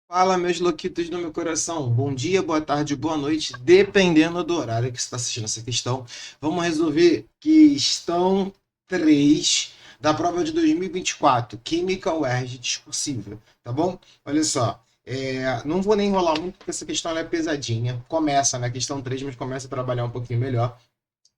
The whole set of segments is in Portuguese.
Fala, meus loquitos do meu coração. Bom dia, boa tarde, boa noite, dependendo do horário que você está assistindo essa questão. Vamos resolver questão 3 da prova de 2024, Química UERJ discursiva, tá bom? Olha só, não vou nem enrolar muito porque essa questão ela é pesadinha. Começa na questão 3, mas começa a trabalhar um pouquinho melhor.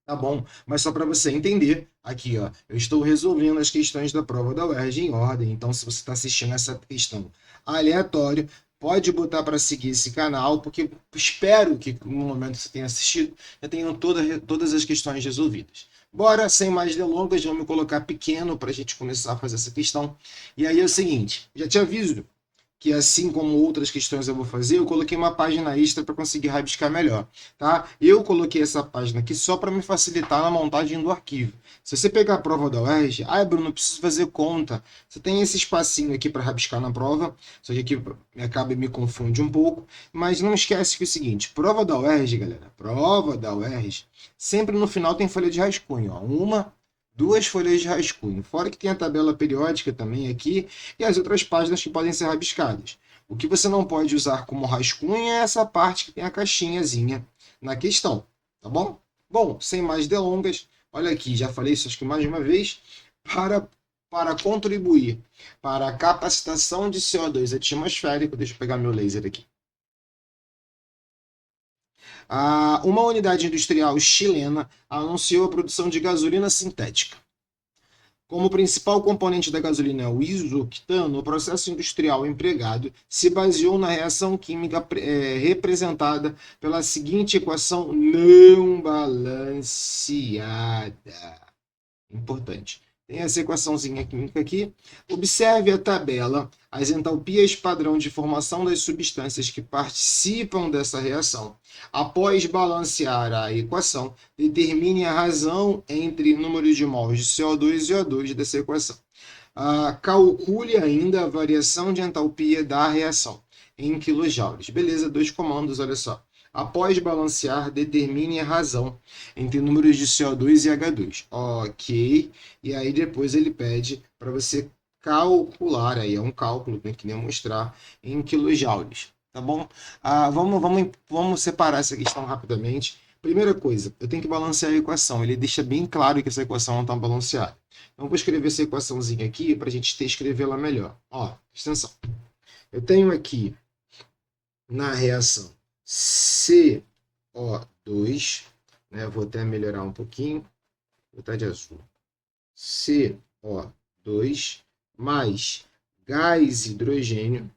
Tá bom, mas só para você entender, aqui ó, eu estou resolvendo as questões da prova da UERJ em ordem, então se você está assistindo essa questão aleatório, pode botar para seguir esse canal, porque espero que no momento que você tenha assistido, já tenham todas as questões resolvidas. Bora, sem mais delongas, vamos colocar pequeno para a gente começar a fazer essa questão. E aí é o seguinte, já te aviso, que assim como outras questões eu vou fazer, eu coloquei uma página extra para conseguir rabiscar melhor, tá? Eu coloquei essa página aqui só para me facilitar na montagem do arquivo. Se você pegar a prova da UERJ, Bruno, não preciso fazer conta. Você tem esse espacinho aqui para rabiscar na prova, só que aqui acaba e me confunde um pouco, mas não esquece que é o seguinte, prova da UERJ, galera, prova da UERJ, sempre no final tem folha de rascunho, ó, duas folhas de rascunho, fora que tem a tabela periódica também aqui e as outras páginas que podem ser rabiscadas. O que você não pode usar como rascunho é essa parte que tem a caixinhazinha na questão, tá bom? Bom, sem mais delongas, olha aqui, já falei isso acho que mais de uma vez, para, para contribuir para a capacitação de CO2 atmosférico, deixa eu pegar meu laser aqui. Uma unidade industrial chilena anunciou a produção de gasolina sintética. Como principal componente da gasolina o isoctano, o processo industrial empregado se baseou na reação química representada pela seguinte equação não balanceada. Importante. Tem essa equaçãozinha química aqui. Observe a tabela, as entalpias padrão de formação das substâncias que participam dessa reação. Após balancear a equação, determine a razão entre número de mols de CO2 e O2 dessa equação. Calcule ainda a variação de entalpia da reação em quilojoules. Beleza, dois comandos, olha só. Após balancear, determine a razão entre números de CO2 e H2. Ok. E aí depois ele pede para você calcular, aí é um cálculo, tem que demonstrar em quilojoules. Tá bom? Vamos separar essa questão rapidamente. Primeira coisa, eu tenho que balancear a equação. Ele deixa bem claro que essa equação não está balanceada. Então, eu vou escrever essa equaçãozinha aqui para a gente escrevê-la melhor. Ó, presta atenção. Eu tenho aqui na reação CO2, né? Vou até melhorar um pouquinho, vou botar de azul. CO2 mais gás hidrogênio.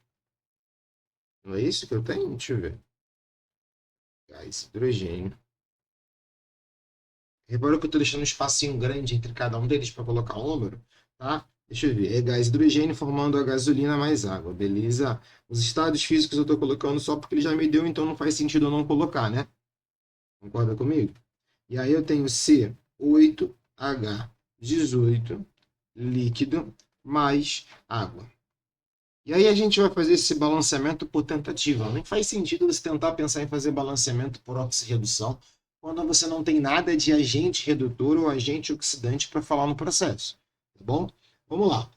Não é isso que eu tenho? Deixa eu ver. Gás hidrogênio. Repara que eu estou deixando um espacinho grande entre cada um deles para colocar o número, tá? Deixa eu ver. É gás hidrogênio formando a gasolina mais água, beleza? Os estados físicos eu estou colocando só porque ele já me deu, então não faz sentido eu não colocar, né? Concorda comigo? E aí eu tenho C8H18 líquido mais água. E aí a gente vai fazer esse balanceamento por tentativa. Não faz sentido você tentar pensar em fazer balanceamento por oxirredução quando você não tem nada de agente redutor ou agente oxidante para falar no processo. Tá bom? Vamos lá.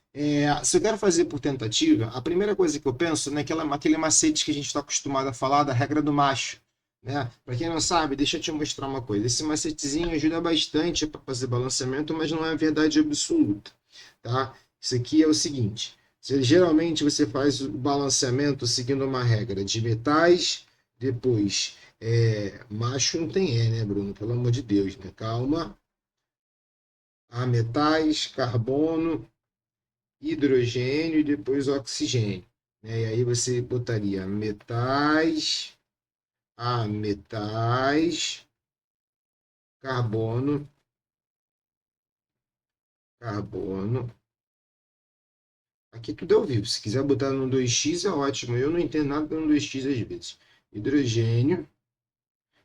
Se eu quero fazer por tentativa, a primeira coisa que eu penso é aquele macete que a gente está acostumado a falar da regra do macho. Né? Para quem não sabe, deixa eu te mostrar uma coisa. Esse macetezinho ajuda bastante para fazer balanceamento, mas não é verdade absoluta. Tá? Isso aqui é o seguinte. Geralmente você faz o balanceamento seguindo uma regra de metais, depois macho não tem né, Bruno? Pelo amor de Deus, né? Calma. Metais, carbono, hidrogênio e depois oxigênio. Né? E aí você botaria metais, carbono, carbono. Aqui tudo é ao vivo. Se quiser botar no 2x é ótimo. Eu não entendo nada no 2x às vezes. Hidrogênio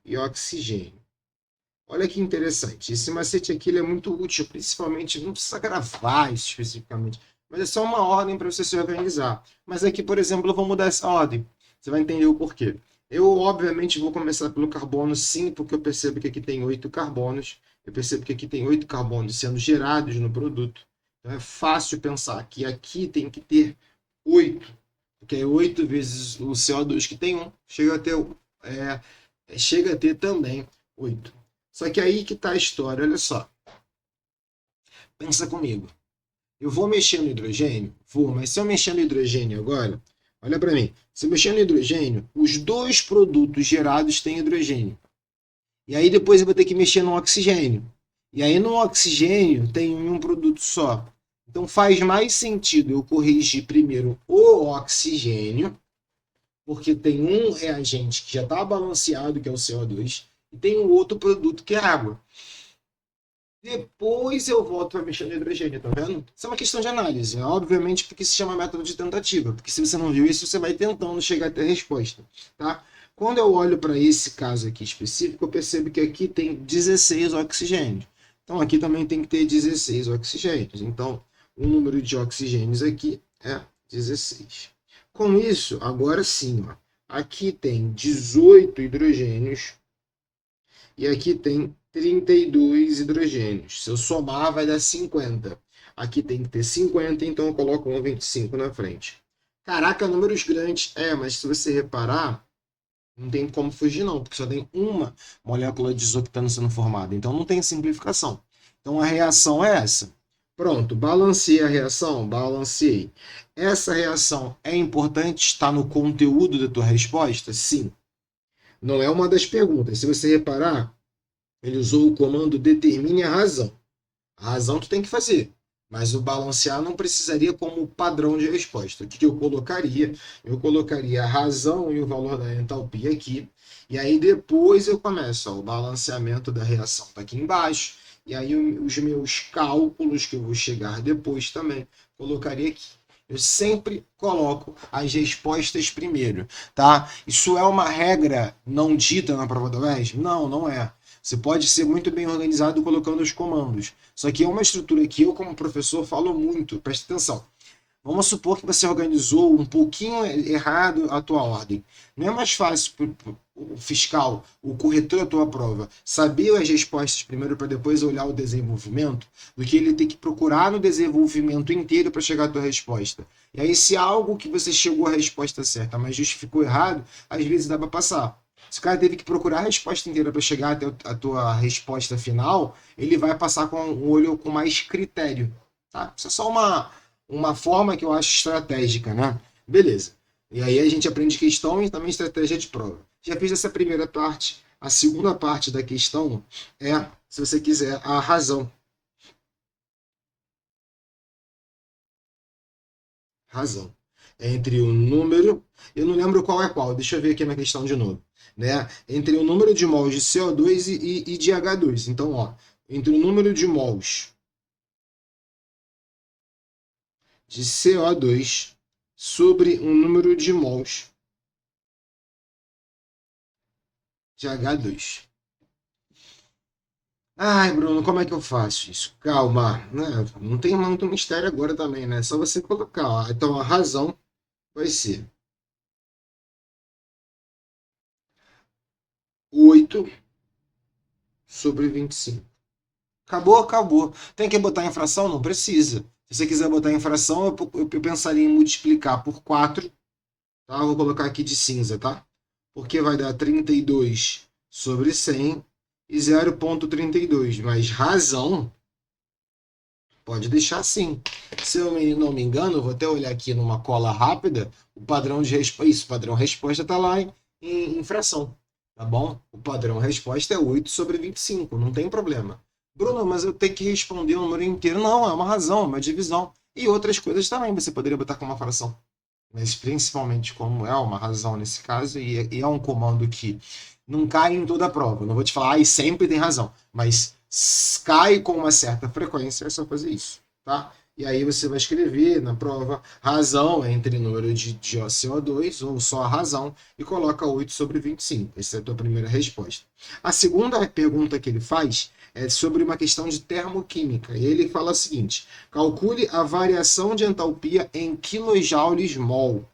e oxigênio. Olha que interessante. Esse macete aqui ele é muito útil, principalmente, não precisa gravar isso especificamente, mas é só uma ordem para você se organizar. Mas aqui, por exemplo, eu vou mudar essa ordem. Você vai entender o porquê. Eu, obviamente, vou começar pelo carbono, sim, porque eu percebo que aqui tem 8 carbonos. Eu percebo que aqui tem 8 carbonos sendo gerados no produto. Então é fácil pensar que aqui tem que ter 8 porque é 8 vezes o CO2 que tem 1, chega a ter também 8. Só que aí que está a história, olha só. Pensa comigo. Eu vou mexer no hidrogênio? Vou, mas se eu mexer no hidrogênio agora, olha para mim. Se eu mexer no hidrogênio, os dois produtos gerados têm hidrogênio. E aí depois eu vou ter que mexer no oxigênio. E aí no oxigênio tem um produto só. Então faz mais sentido eu corrigir primeiro o oxigênio, porque tem um reagente que já está balanceado, que é o CO2, e tem um outro produto que é a água. Depois eu volto para mexer no hidrogênio, tá vendo? Isso é uma questão de análise, obviamente porque se chama método de tentativa, porque se você não viu isso, você vai tentando chegar até a resposta, tá? Quando eu olho para esse caso aqui específico, eu percebo que aqui tem 16 oxigênios. Então aqui também tem que ter 16 oxigênios. Então o número de oxigênios aqui é 16. Com isso, agora sim, ó, aqui tem 18 hidrogênios e aqui tem 32 hidrogênios. Se eu somar, vai dar 50. Aqui tem que ter 50, então eu coloco um 25 na frente. Caraca, números grandes. Mas se você reparar, não tem como fugir não, porque só tem uma molécula de isoctano sendo formada. Então não tem simplificação. Então a reação é essa. Pronto, balanceei a reação? Balanceei. Essa reação é importante estar no conteúdo da tua resposta? Sim. Não é uma das perguntas. Se você reparar, ele usou o comando determine a razão. A razão tu tem que fazer, mas o balancear não precisaria como padrão de resposta. O que eu colocaria? Eu colocaria a razão e o valor da entalpia aqui, e aí depois eu começo o balanceamento da reação está aqui embaixo, e aí os meus cálculos que eu vou chegar depois também colocaria aqui. Eu sempre coloco as respostas primeiro, tá? Isso é uma regra não dita na prova da UERJ? Não, não é. Você pode ser muito bem organizado colocando os comandos. Só que é uma estrutura que eu, como professor, falo muito. Presta atenção. Vamos supor que você organizou um pouquinho errado a tua ordem. Não é mais fácil para o fiscal, o corretor da tua prova, saber as respostas primeiro para depois olhar o desenvolvimento, do que ele ter que procurar no desenvolvimento inteiro para chegar à tua resposta. E aí, se algo que você chegou à resposta certa, mas justificou errado, às vezes dá para passar. Se o cara teve que procurar a resposta inteira para chegar até a tua resposta final, ele vai passar com o olho com mais critério. Tá? Isso é só uma forma que eu acho estratégica, né? Beleza. E aí a gente aprende questão e também estratégia de prova. Já fiz essa primeira parte. A segunda parte da questão é, se você quiser, a razão. Razão. Entre o número, eu não lembro qual é qual, deixa eu ver aqui na questão de novo. Né? Entre o número de mols de CO2 e de H2. Então, ó, entre o número de mols de CO2 sobre um número de mols de H2. Ai, Bruno, como é que eu faço isso? Calma, né? Não tem muito mistério agora também, né? É só você colocar. Ó. Então a razão vai ser 8 sobre 25. Acabou, acabou. Tem que botar em fração? Não precisa. Se você quiser botar em fração, eu pensaria em multiplicar por 4. Tá? Eu vou colocar aqui de cinza, tá? Porque vai dar 32 sobre 100 e 0,32. Mas razão pode deixar assim. Se eu não me engano, eu vou até olhar aqui numa cola rápida, o padrão de resposta. Isso, o padrão resposta está lá em fração. Tá bom? O padrão resposta é 8 sobre 25, não tem problema. Bruno, mas eu tenho que responder o número inteiro. Não, é uma razão, é uma divisão. E outras coisas também você poderia botar como uma fração. Mas principalmente como é uma razão nesse caso, e é um comando que não cai em toda a prova. Não vou te falar, sempre tem razão. Mas cai com uma certa frequência, é só fazer isso, tá? E aí você vai escrever na prova razão entre número de CO2 ou só a razão e coloca 8 sobre 25. Essa é a tua primeira resposta. A segunda pergunta que ele faz é sobre uma questão de termoquímica. E ele fala o seguinte: calcule a variação de entalpia em kilojoules mol.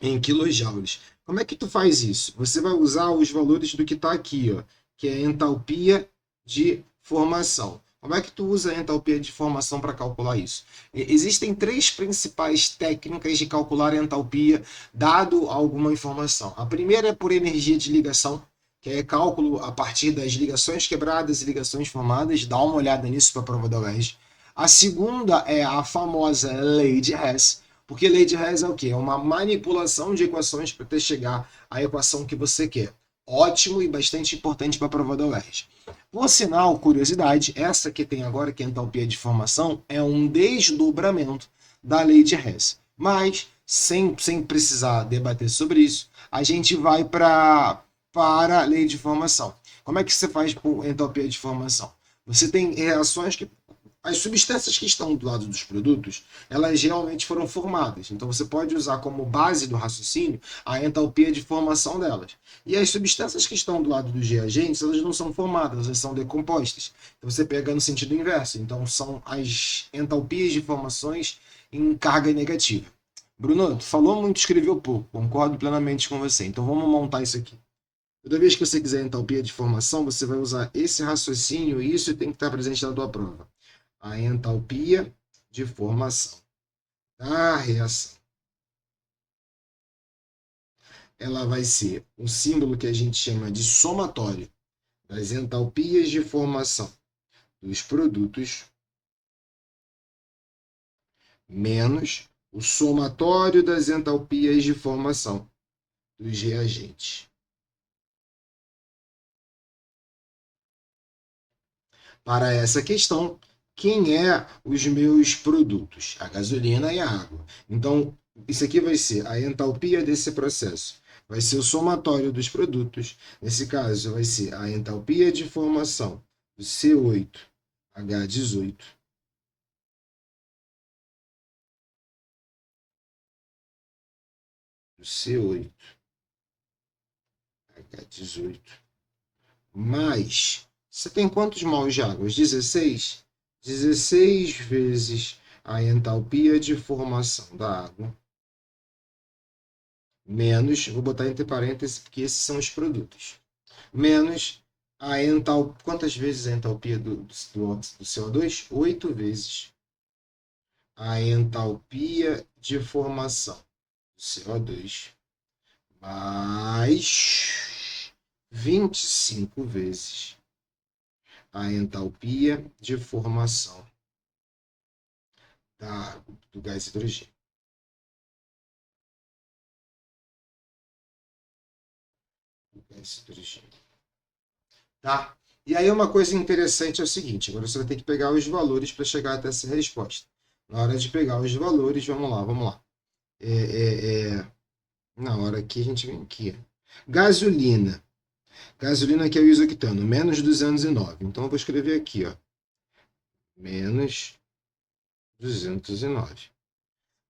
Em kilojoules. Como é que tu faz isso? Você vai usar os valores do que está aqui, ó, que é a entalpia de formação. Como é que tu usa a entalpia de formação para calcular isso? Existem três principais técnicas de calcular a entalpia dado alguma informação. A primeira é por energia de ligação, que é cálculo a partir das ligações quebradas e ligações formadas. Dá uma olhada nisso para a prova da UERJ. A segunda é a famosa lei de Hess, porque lei de Hess é o quê? É uma manipulação de equações para até chegar à equação que você quer. Ótimo e bastante importante para a prova da UERJ. Por sinal, curiosidade, essa que tem agora, que é a entalpia de formação, é um desdobramento da lei de Hess. Mas, sem precisar debater sobre isso, a gente vai para a lei de formação. Como é que você faz por entalpia de formação? Você tem reações que as substâncias que estão do lado dos produtos, elas realmente foram formadas. Então você pode usar como base do raciocínio a entalpia de formação delas. E as substâncias que estão do lado dos reagentes, elas não são formadas, elas são decompostas. Então você pega no sentido inverso. Então são as entalpias de formações em carga negativa. Bruno, tu falou muito, escreveu pouco. Concordo plenamente com você. Então vamos montar isso aqui. Toda vez que você quiser entalpia de formação, você vai usar esse raciocínio e isso tem que estar presente na tua prova. A entalpia de formação da reação. Ela vai ser um símbolo que a gente chama de somatório das entalpias de formação dos produtos menos o somatório das entalpias de formação dos reagentes. Para essa questão, quem é os meus produtos? A gasolina e a água. Então, isso aqui vai ser a entalpia desse processo. Vai ser o somatório dos produtos. Nesse caso, vai ser a entalpia de formação do C8H18 do C8H18 mais. Você tem quantos mols de água? 16? 16 vezes a entalpia de formação da água menos, vou botar entre parênteses porque esses são os produtos, menos a entalpia. Quantas vezes a entalpia do CO2? 8 vezes a entalpia de formação do CO2 mais 25 vezes a entalpia de formação do gás hidrogênio. Gás hidrogênio. Tá? E aí uma coisa interessante é o seguinte, agora você vai ter que pegar os valores para chegar até essa resposta. Na hora de pegar os valores, vamos lá. Na hora que a gente vem aqui. Gasolina. Gasolina que é o isoctano, menos 209. Então eu vou escrever aqui, ó. Menos 209.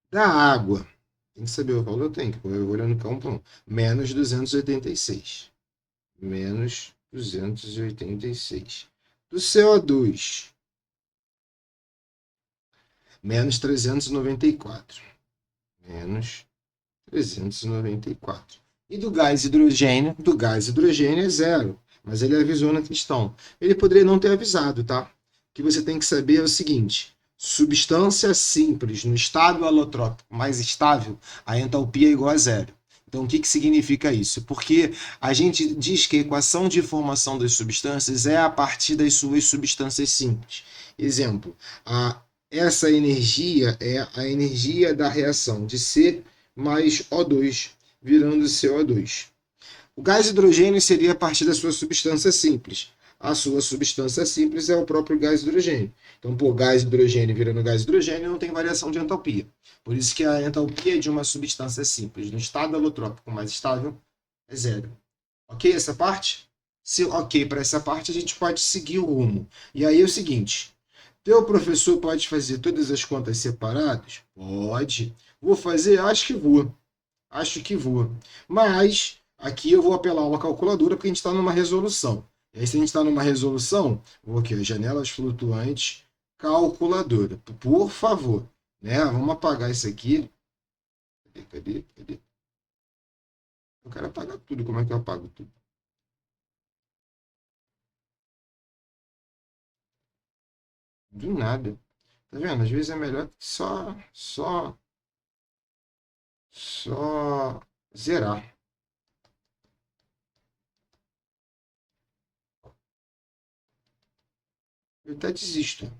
Da água. Tem que saber o valor, tem que. Eu vou olhando cá um por um. Menos 286. Menos 286. Do CO2. Menos 394. Menos 394. E do gás hidrogênio? Do gás hidrogênio é zero. Mas ele avisou na questão. Ele poderia não ter avisado, tá? O que você tem que saber é o seguinte: substância simples no estado alotrópico mais estável, a entalpia é igual a zero. Então, o que significa isso? Porque a gente diz que a equação de formação das substâncias é a partir das suas substâncias simples. Exemplo, essa energia é a energia da reação de C mais O2, virando CO2. O gás hidrogênio seria a partir da sua substância simples. A sua substância simples é o próprio gás hidrogênio. Então, por gás hidrogênio virando gás hidrogênio, não tem variação de entalpia. Por isso que a entalpia de uma substância simples no estado alotrópico mais estável é zero. Ok essa parte? Se ok para essa parte, a gente pode seguir o rumo. E aí é o seguinte: teu professor pode fazer todas as contas separadas? Pode. Vou fazer? Acho que vou. Acho que vou. Mas aqui eu vou apelar a uma calculadora porque a gente está numa resolução. E aí, se a gente está numa resolução, vou aqui, ó, janelas flutuantes, calculadora. Por favor. Né? Vamos apagar isso aqui. Cadê? Eu quero apagar tudo. Como é que eu apago tudo? Do nada. Tá vendo? Às vezes é melhor só zerar. Eu até desisto.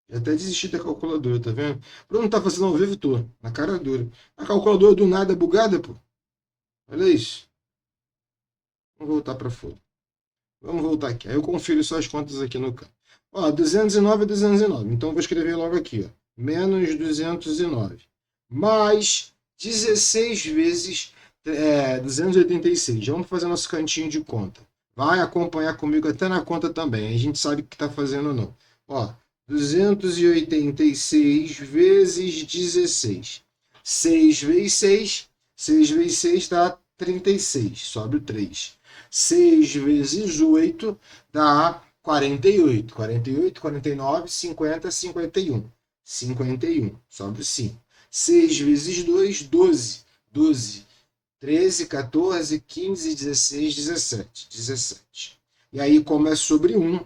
Eu até desisti da calculadora, tá vendo? Bruno tá fazendo ao vivo, tô. Na cara dura. A calculadora do nada é bugada, pô. Olha isso. Vamos voltar pra folha. Vamos voltar aqui. Aí eu confiro só as contas aqui no canto. Ó, 209 é 209. Então eu vou escrever logo aqui, ó. Menos 209. Mais 16 vezes 286. Vamos fazer nosso cantinho de conta. Vai acompanhar comigo até na conta também. A gente sabe o que está fazendo ou não. Ó, 286 vezes 16. 6 vezes 6. 6 vezes 6 dá 36. Sobe o 3. 6 vezes 8 dá 48. 48, 49, 50, 51. 51. Sobe o 5. 6 vezes 2, 12. 12. 13, 14, 15, 16, 17. 17. E aí, como é sobre 1,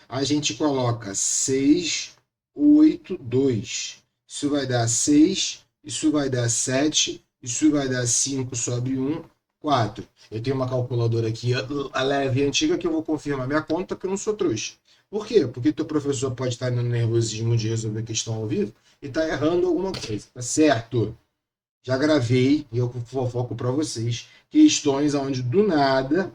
a gente coloca 6, 8, 2. Isso vai dar 6, isso vai dar 7, isso vai dar 5 sobre 1, 4. Eu tenho uma calculadora aqui, a leve e antiga, que eu vou confirmar minha conta, porque eu não sou trouxa. Por quê? Porque teu professor pode estar no nervosismo de resolver questão ao vivo e tá errando alguma coisa, tá certo? Já gravei, e eu fofoco para vocês, questões onde do nada,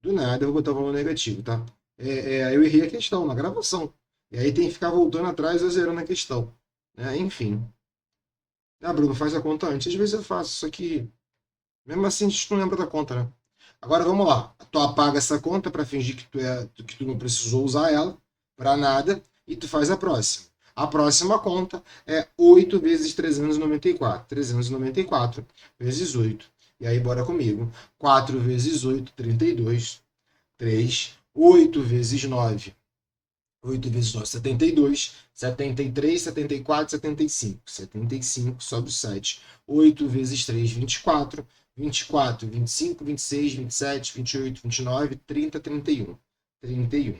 eu vou botar o valor negativo, tá? Eu errei a questão na gravação. E aí tem que ficar voltando atrás ou zerando a questão. Né? Enfim. Ah, Bruno, faz a conta antes. Às vezes eu faço, isso aqui. Mesmo assim, a gente não lembra da conta, né? Agora vamos lá. Tu apaga essa conta para fingir que tu não precisou usar ela para nada e tu faz a próxima. A próxima conta é 8 vezes 394. 394 vezes 8. E aí, bora comigo. 4 vezes 8, 32. 3. 8 vezes 9. 8 vezes 9, 72. 73, 74, 75. 75 sobre 7. 8 vezes 3, 24. 24, 25, 26, 27, 28, 29, 30, 31. 31.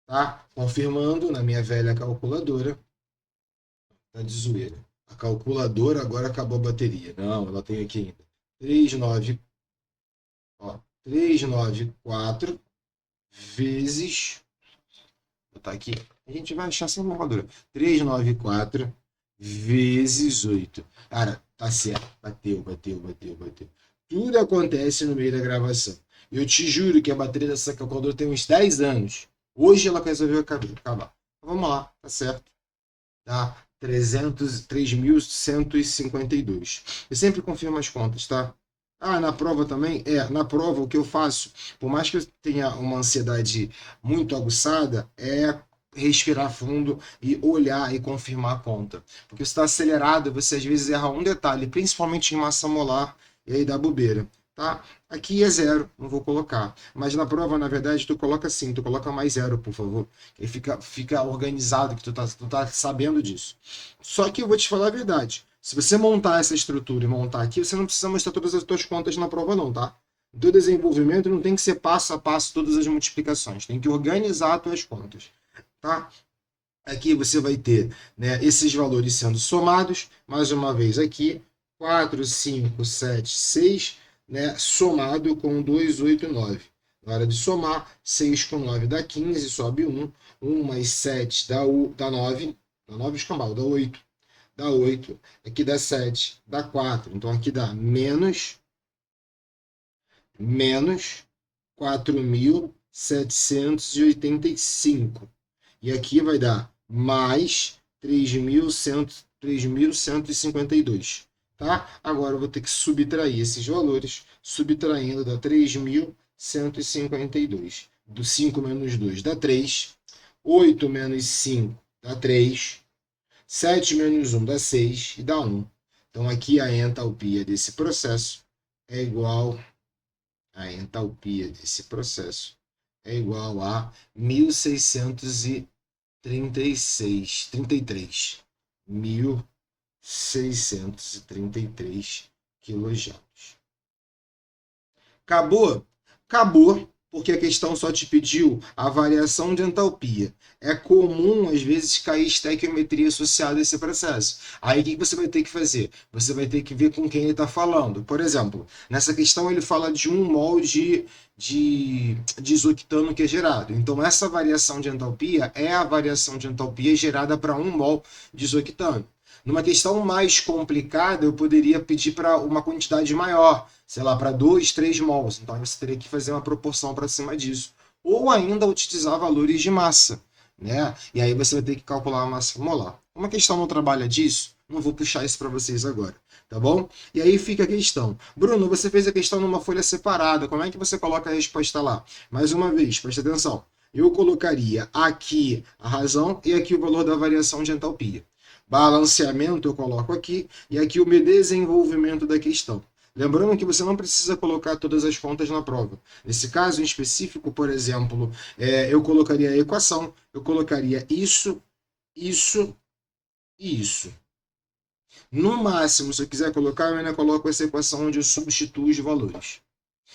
Tá? Confirmando na minha velha calculadora. Tá de zoeira. A calculadora agora acabou a bateria. Não, ela tem aqui ainda. 39, ó, 394 vezes. Vou botar aqui. A gente vai achar sem calculadora. 394 vezes 8. Cara, tá certo. Bateu, bateu, bateu, bateu. Tudo acontece no meio da gravação. Eu te juro que a bateria dessa calculadora tem uns 10 anos. Hoje ela resolveu acabar. Vamos lá, tá certo. Tá? 3.152. Eu sempre confirmo as contas, tá? Ah, na prova também? Na prova o que eu faço, por mais que eu tenha uma ansiedade muito aguçada, é respirar fundo e olhar e confirmar a conta. Porque você está acelerado, você às vezes erra um detalhe, principalmente em massa molar, e aí dá bobeira. Tá? Aqui é zero, não vou colocar. Mas na prova, na verdade, tu coloca sim, tu coloca mais zero, por favor. Aí fica organizado, que tu tá sabendo disso. Só que eu vou te falar a verdade. Se você montar essa estrutura e montar aqui, você não precisa mostrar todas as suas contas na prova, não, tá? O teu desenvolvimento não tem que ser passo a passo todas as multiplicações. Tem que organizar as tuas contas, tá? Aqui você vai ter, né, esses valores sendo somados. Mais uma vez aqui, 4, 5, 7, 6, né, somado com 2, 8, 9. Na hora de somar, 6 com 9 dá 15, sobe 1. 1 mais 7 dá 9. Dá 9 escambau, dá 8. Dá 8. Aqui dá 7, dá 4. Então aqui dá menos 4.785. E aqui vai dar mais 3.152. Tá? Agora eu vou ter que subtrair esses valores. Subtraindo dá 3.152. Do 5 menos 2 dá 3. 8 menos 5 dá 3. 7 menos 1 dá 6 e dá 1. Então aqui a entalpia desse processo é igual a entalpia desse processo é igual a 1.633 1.633 quilojoules. Acabou? Acabou. porque a questão só te pediu a variação de entalpia. É comum, às vezes, cair estequiometria associada a esse processo. Aí, o que você vai ter que fazer? Você vai ter que ver com quem ele está falando. Por exemplo, nessa questão ele fala de 1 mol de isoctano que é gerado. Então, essa variação de entalpia é a variação de entalpia gerada para 1 mol de isoctano. Numa questão mais complicada, eu poderia pedir para uma quantidade maior, sei lá, para 2, 3 mols. Então você teria que fazer uma proporção para cima disso. Ou ainda utilizar valores de massa, né? E aí você vai ter que calcular a massa molar. Uma questão não trabalha disso, não vou puxar isso para vocês agora, tá bom? E aí fica a questão. Bruno, você fez a questão numa folha separada, como é que você coloca a resposta lá? Mais uma vez, presta atenção. Eu colocaria aqui a razão e aqui o valor da variação de entalpia. Balanceamento eu coloco aqui e aqui o meu desenvolvimento da questão. Lembrando que você não precisa colocar todas as contas na prova. Nesse caso em específico, por exemplo, eu colocaria a equação, eu colocaria isso, isso e isso. No máximo, se eu quiser colocar, eu ainda coloco essa equação onde eu substituo os valores.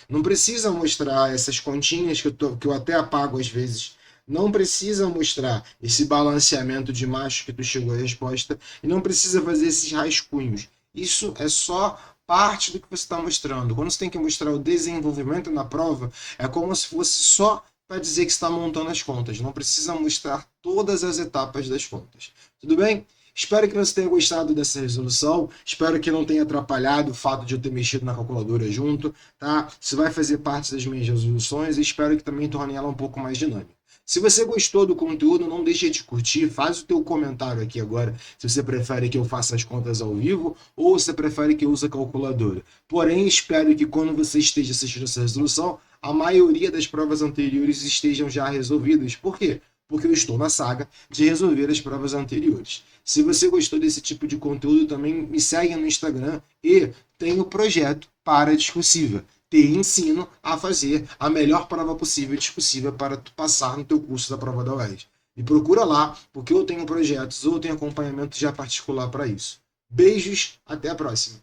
Não precisa mostrar essas continhas que eu até apago às vezes. Não precisa mostrar esse balanceamento de macho que tu chegou à resposta. E não precisa fazer esses rascunhos. Isso é só parte do que você está mostrando. Quando você tem que mostrar o desenvolvimento na prova, é como se fosse só para dizer que está montando as contas. Não precisa mostrar todas as etapas das contas. Tudo bem? Espero que você tenha gostado dessa resolução. Espero que não tenha atrapalhado o fato de eu ter mexido na calculadora junto, tá? Isso vai fazer parte das minhas resoluções e espero que também torne ela um pouco mais dinâmica. Se você gostou do conteúdo, não deixe de curtir, faz o teu comentário aqui agora, se você prefere que eu faça as contas ao vivo ou se você prefere que eu use a calculadora. Porém, espero que quando você esteja assistindo essa resolução, a maioria das provas anteriores estejam já resolvidas. Por quê? Porque eu estou na saga de resolver as provas anteriores. Se você gostou desse tipo de conteúdo, também me segue no Instagram e tem o projeto para Discursiva. Te ensino a fazer a melhor prova possível discursiva para tu passar no teu curso da prova da UERJ. Me procura lá, porque eu tenho projetos ou tenho acompanhamento já particular para isso. Beijos, até a próxima.